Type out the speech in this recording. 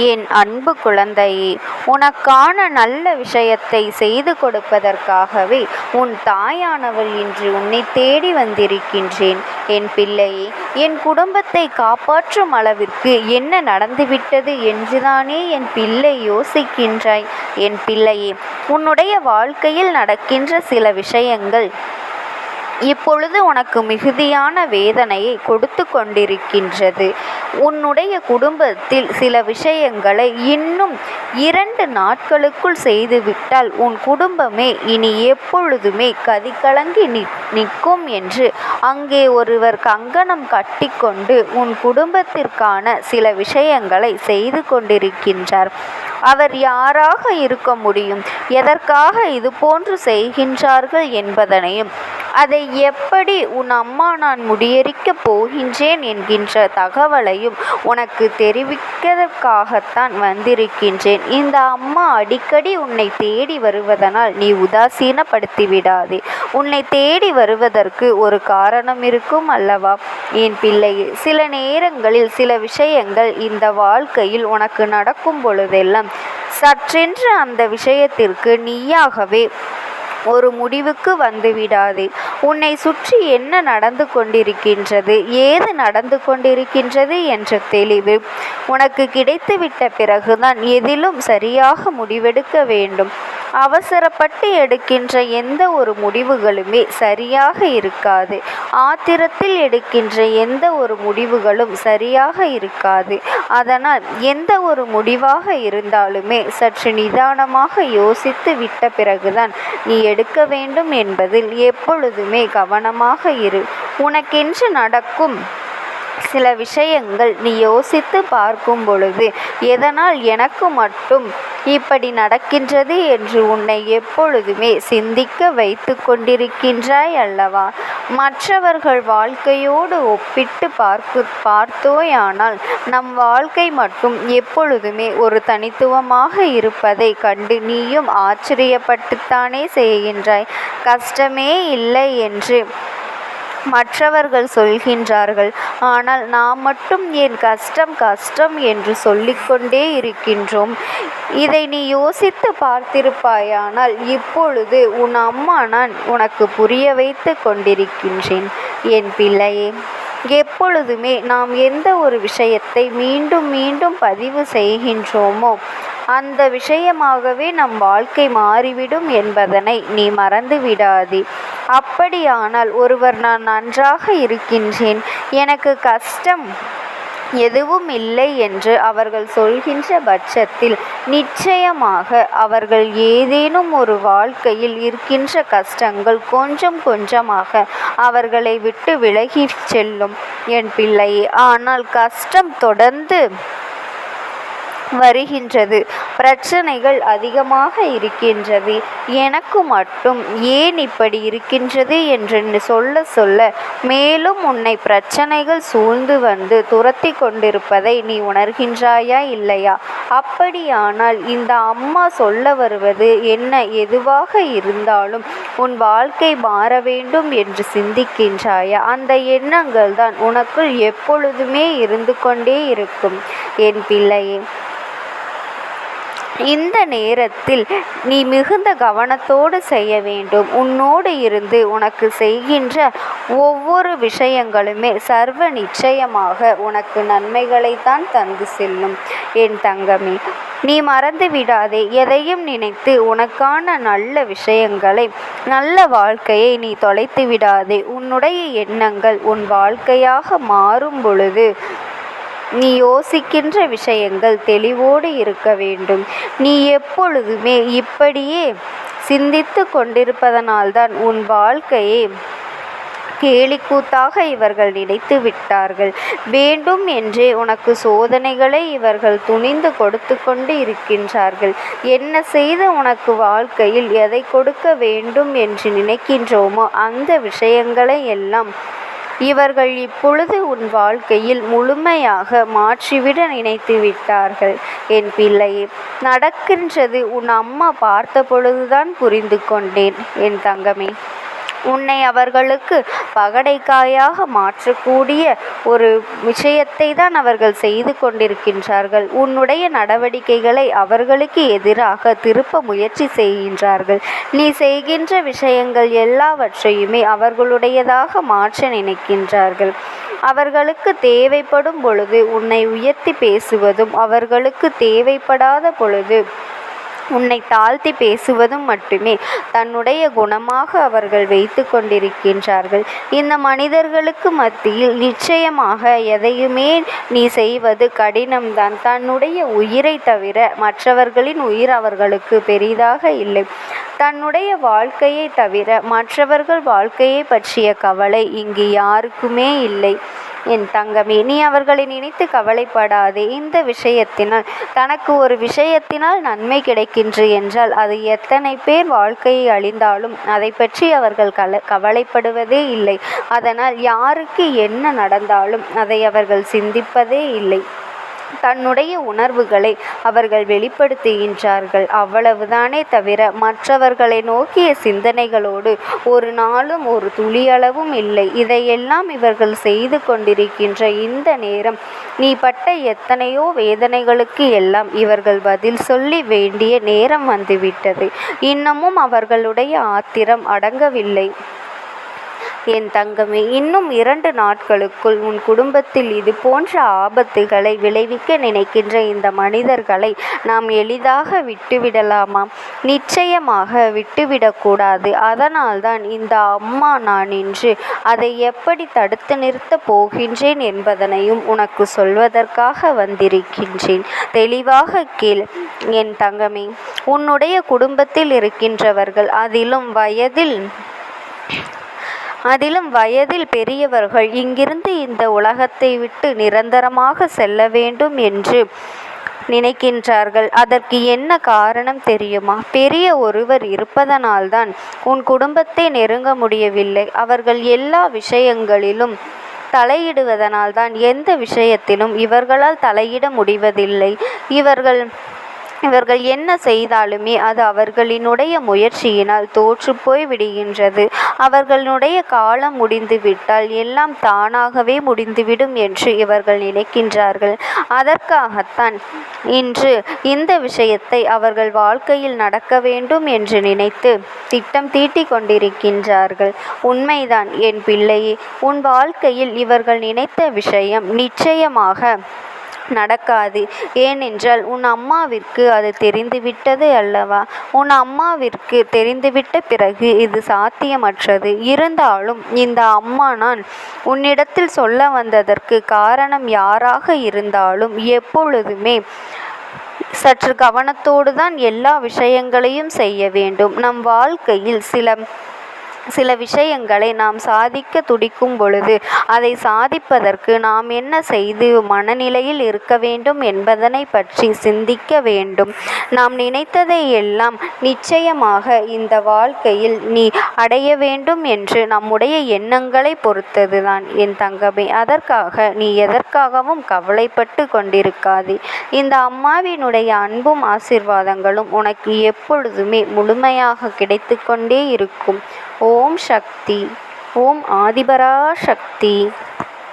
என் அன்பு குழந்தையே, உனக்கான நல்ல விஷயத்தை செய்து கொடுப்பதற்காகவே உன் தாயானவள் இன்று உன்னை தேடி வந்திருக்கின்றேன். என் பிள்ளையே, என் குடும்பத்தை காப்பாற்றும் அளவிற்கு என்ன நடந்துவிட்டது என்றுதானே என் பிள்ளை யோசிக்கின்றாய்? என் பிள்ளையே, உன்னுடைய வாழ்க்கையில் நடக்கின்ற சில விஷயங்கள் இப்பொழுது உனக்கு மிகுதியான வேதனையை கொடுத்து கொண்டிருக்கின்றது. உன்னுடைய குடும்பத்தில் சில விஷயங்களை இன்னும் 2 நாட்களுக்குள் செய்துவிட்டால் உன் குடும்பமே இனி எப்பொழுதுமே கதிகலங்கி நிற்கும் என்று அங்கே ஒருவர் கங்கணம் கட்டிக்கொண்டு உன் குடும்பத்திற்கான சில விஷயங்களை செய்து கொண்டிருக்கின்றார். அவர் யாராக இருக்க முடியும், எதற்காக இதுபோன்று செய்கின்றார்கள் என்பதனையும், அதை எப்படி உன் அம்மா நான் முறியடிக்கப் போகின்றேன் என்கின்ற தகவலையும் உனக்கு தெரிவிப்பதற்காகத்தான் வந்திருக்கின்றேன். இந்த அம்மா அடிக்கடி உன்னை தேடி வருவதனால் நீ உதாசீனப்படுத்தி விடாதே. உன்னை தேடி வருவதற்கு ஒரு காரணம் இருக்கும் அல்லவா? என் பிள்ளையே, சில நேரங்களில் சில விஷயங்கள் இந்த வாழ்க்கையில் உனக்கு நடக்கும் பொழுதெல்லாம் சற்றென்று அந்த விஷயத்திற்கு நீயாகவே ஒரு முடிவுக்கு வந்துவிடாதே. உன்னை சுற்றி என்ன நடந்து கொண்டிருக்கின்றது, ஏது நடந்து கொண்டிருக்கின்றது என்ற தெளிவு உனக்கு கிடைத்துவிட்ட பிறகுதான் எதிலும் சரியாக முடிவெடுக்க வேண்டும். அவசரப்பட்டு எடுக்கின்ற எந்த ஒரு முடிவுகளுமே சரியாக இருக்காது. ஆத்திரத்தில் எடுக்கின்ற எந்த ஒரு முடிவுகளும் சரியாக இருக்காது. அதனால் எந்த ஒரு முடிவாக இருந்தாலுமே சற்று நிதானமாக யோசித்து விட்ட பிறகுதான் நீ எடுக்க வேண்டும் என்பதில் எப்பொழுதுமே கவனமாக இரு. உனக்கென்று நடக்கும் சில விஷயங்கள் நீ யோசித்து பார்க்கும் பொழுது எதனால் எனக்கு மட்டும் இப்படி நடக்கின்றது என்று உன்னை எப்பொழுதுமே சிந்திக்க வைத்து கொண்டிருக்கின்றாய் அல்லவா? மற்றவர்கள் வாழ்க்கையோடு ஒப்பிட்டு பார்த்தோயானால் நம் வாழ்க்கை மட்டும் எப்பொழுதுமே ஒரு தனித்துவமாக இருப்பதை கண்டு நீயும் ஆச்சரியப்பட்டுத்தானே செய்கின்றாய். கஷ்டமே இல்லை என்று மற்றவர்கள் சொல்கின்றார்கள். ஆனால் நாம் மட்டும் ஏன் கஷ்டம் கஷ்டம் என்று சொல்லிக்கொண்டே இருக்கின்றோம்? இதை நீ யோசித்து பார்த்திருப்பாயானால் இப்பொழுது உன் அம்மா நான் உனக்கு புரிய வைத்து கொண்டிருக்கின்றேன். என் பிள்ளையே, எப்பொழுதுமே நாம் எந்த ஒரு விஷயத்தை மீண்டும் மீண்டும் பதிவு செய்கின்றோமோ அந்த விஷயமாகவே நம் வாழ்க்கை மாறிவிடும் என்பதனை நீ மறந்து விடாதே. அப்படியானால் ஒருவர் நான் நன்றாக இருக்கின்றேன், எனக்கு கஷ்டம் எதுவும் இல்லை என்று அவர்கள் சொல்கின்ற பட்சத்தில் நிச்சயமாக அவர்கள் ஏதேனும் ஒரு வாழ்க்கையில் இருக்கின்ற கஷ்டங்கள் கொஞ்சம் கொஞ்சமாக அவர்களை விட்டு விலகி செல்லும் என் பிள்ளையே. ஆனால் கஷ்டம் தொடர்ந்து வருகின்றது, பிரச்சனைகள் அதிகமாக இருக்கின்றது, எனக்கு மட்டும் ஏன் இப்படி இருக்கின்றது என்று சொல்ல சொல்ல மேலும் உன்னை பிரச்சனைகள் சூழ்ந்து வந்து துரத்தி கொண்டிருப்பதை நீ உணர்கின்றாயா இல்லையா? அப்படியானால் இந்த அம்மா சொல்ல வருவது என்ன? எதுவாக இருந்தாலும் உன் வாழ்க்கை மாற வேண்டும் என்று சிந்திக்கின்றாயா? அந்த எண்ணங்கள் தான் உனக்குள் எப்பொழுதுமே இருந்து கொண்டே இருக்கும் என் பிள்ளையே. இந்த நேரத்தில் நீ மிகுந்த கவனத்தோடு செய்ய வேண்டும். உன்னோடு இருந்து உனக்கு செய்கின்ற ஒவ்வொரு விஷயங்களுமே சர்வ நிச்சயமாக உனக்கு நன்மைகளைத்தான் தந்து செல்லும் என் தங்கமே. நீ மறந்து விடாதே. எதையும் நினைத்து உனக்கான நல்ல விஷயங்களை, நல்ல வாழ்க்கையை நீ தொலைத்து விடாதே. உன்னுடைய எண்ணங்கள் உன் வாழ்க்கையாக மாறும் பொழுது நீ யோசிக்கின்ற விஷயங்கள் தெளிவோடு இருக்க வேண்டும். நீ எப்பொழுதுமே இப்படியே சிந்தித்து கொண்டிருப்பதனால்தான் உன் வாழ்க்கையை கேலிக்கூத்தாக இவர்கள் நினைத்து விட்டார்கள். வேண்டும் என்றே உனக்கு சோதனைகளை இவர்கள் துணிந்து கொடுத்து கொண்டு இருக்கின்றார்கள். என்ன செய்து உனக்கு வாழ்க்கையில் எதை கொடுக்க வேண்டும் என்று நினைக்கின்றோமோ அந்த விஷயங்களை எல்லாம் இவர்கள் இப்பொழுது உன் வாழ்க்கையில் முழுமையாக மாற்றிவிட நினைத்து விட்டார்கள் என் பிள்ளையே. நடக்கின்றது உன் அம்மா பார்த்த பொழுதுதான் புரிந்து கொண்டேன் என் தங்கமே. உன்னை அவர்களுக்கு பகடைக்காயாக மாற்றக்கூடிய ஒரு விஷயத்தை தான் அவர்கள் செய்து கொண்டிருக்கின்றார்கள். உன்னுடைய நடவடிக்கைகளை அவர்களுக்கு எதிராக திருப்ப முயற்சி செய்கின்றார்கள். நீ செய்கின்ற விஷயங்கள் எல்லாவற்றையுமே அவர்களுடையதாக மாற்ற நினைக்கின்றார்கள். அவர்களுக்கு தேவைப்படும் பொழுது உன்னை உயர்த்தி பேசுவதும், அவர்களுக்கு தேவைப்படாத பொழுது உன்னை தாழ்த்தி பேசுவதும் மட்டுமே தன்னுடைய குணமாக அவர்கள் வைத்து கொண்டிருக்கின்றார்கள். இந்த மனிதர்களுக்கு மத்தியில் நிச்சயமாக எதையுமே நீ செய்வது கடினம்தான். தன்னுடைய உயிரை தவிர மற்றவர்களின் உயிர் அவர்களுக்கு பெரிதாக இல்லை. தன்னுடைய வாழ்க்கையை தவிர மற்றவர்கள் வாழ்க்கையை பற்றிய கவலை இங்கு யாருக்குமே இல்லை. என் தங்கமே, நீ அவர்களை நினைத்து கவலைப்படாதே. இந்த விஷயத்தினால் தனக்கு ஒரு விஷயத்தினால் நன்மை கிடைக்கின்ற என்றால் அது எத்தனை பேர் வாழ்க்கையை அழிந்தாலும் அதை பற்றி அவர்கள் கவலைப்படுவதே இல்லை. அதனால் யாருக்கு என்ன நடந்தாலும் அதை அவர்கள் சிந்திப்பதே இல்லை. தன்னுடைய உணர்வுகளை அவர்கள் வெளிப்படுத்துகின்றார்கள், அவ்வளவுதானே தவிர மற்றவர்களை நோக்கிய சிந்தனைகளோடு ஒரு நாளும் ஒரு துளியளவும் இல்லை. இதையெல்லாம் இவர்கள் செய்து கொண்டிருக்கின்ற இந்த நேரம் நீ பட்ட எத்தனையோ வேதனைகளுக்கு எல்லாம் இவர்கள் பதில் சொல்லி வேண்டிய நேரம் வந்துவிட்டது. இன்னமும் அவர்களுடைய ஆத்திரம் அடங்கவில்லை. என் தங்கமே, இன்னும் 2 நாட்களுக்குள் உன் குடும்பத்தில் இது போன்ற ஆபத்துகளை விளைவிக்க நினைக்கின்ற இந்த மனிதர்களை நாம் எளிதாக விட்டுவிடலாமா? நிச்சயமாக விட்டுவிடக்கூடாது. அதனால்தான் இந்த அம்மா நான் இன்று அதை எப்படி தடுத்து நிறுத்தப் போகின்றேன் என்பதனையும் உனக்கு சொல்வதற்காக வந்திருக்கின்றேன். தெளிவாக கேள் என் தங்கமே. உன்னுடைய குடும்பத்தில் இருக்கின்றவர்கள், அதிலும் வயதில் பெரியவர்கள் இங்கிருந்து இந்த உலகத்தை விட்டு நிரந்தரமாக செல்ல வேண்டும் என்று நினைக்கின்றார்கள். அதற்கு என்ன காரணம் தெரியுமா? பெரிய ஒருவர் இருப்பதனால்தான் உன் குடும்பத்தை நெருங்க முடியவில்லை. அவர்கள் எல்லா விஷயங்களிலும் தலையிடுவதனால்தான் எந்த விஷயத்திலும் இவர்களால் தலையிட முடிவதில்லை. இவர்கள் என்ன செய்தாலுமே அது அவர்களினுடைய முயற்சியினால் தோற்று போய் விடுகின்றது. அவர்களுடைய காலம் முடிந்துவிட்டால் எல்லாம் தானாகவே முடிந்துவிடும் என்று இவர்கள் நினைக்கின்றார்கள். அதற்காகத்தான் இன்று இந்த விஷயத்தை அவர்கள் வாழ்க்கையில் நடக்க வேண்டும் என்று நினைத்து திட்டம் தீட்டிக் கொண்டிருக்கின்றார்கள். உண்மைதான் என் பிள்ளையே. உன் வாழ்க்கையில் இவர்கள் நினைத்த விஷயம் நிச்சயமாக நடக்காது. ஏனென்றால் உன் அம்மாவிற்கு அது தெரிந்துவிட்டது அல்லவா? உன் அம்மாவிற்கு தெரிந்துவிட்ட பிறகு இது சாத்தியமற்றது. இருந்தாலும் இந்த அம்மா நான் உன்னிடத்தில் சொல்ல வந்ததற்கு காரணம் யாராக இருந்தாலும் எப்பொழுதுமே சற்று கவனத்தோடு தான் எல்லா விஷயங்களையும் செய்ய வேண்டும். நம் வாழ்க்கையில் சில விஷயங்களை நாம் சாதிக்க துடிக்கும் பொழுது அதை சாதிப்பதற்கு நாம் என்ன செய்து மனநிலையில் இருக்க வேண்டும் என்பதனை பற்றி சிந்திக்க வேண்டும். நாம் நினைத்ததை எல்லாம் நிச்சயமாக இந்த வாழ்க்கையில் நீ அடைய வேண்டும் என்று நம்முடைய எண்ணங்களை பொறுத்ததுதான் என் தங்கமே. அதற்காக நீ எதற்காகவும் கவலைப்பட்டு கொண்டிருக்காதே. இந்த அம்மாவினுடைய அன்பும் ஆசீர்வாதங்களும் உனக்கு எப்பொழுதுமே முழுமையாக கிடைத்து கொண்டே இருக்கும். ஓம் சக்தி. ஓம் ஆதிபரா சக்தி.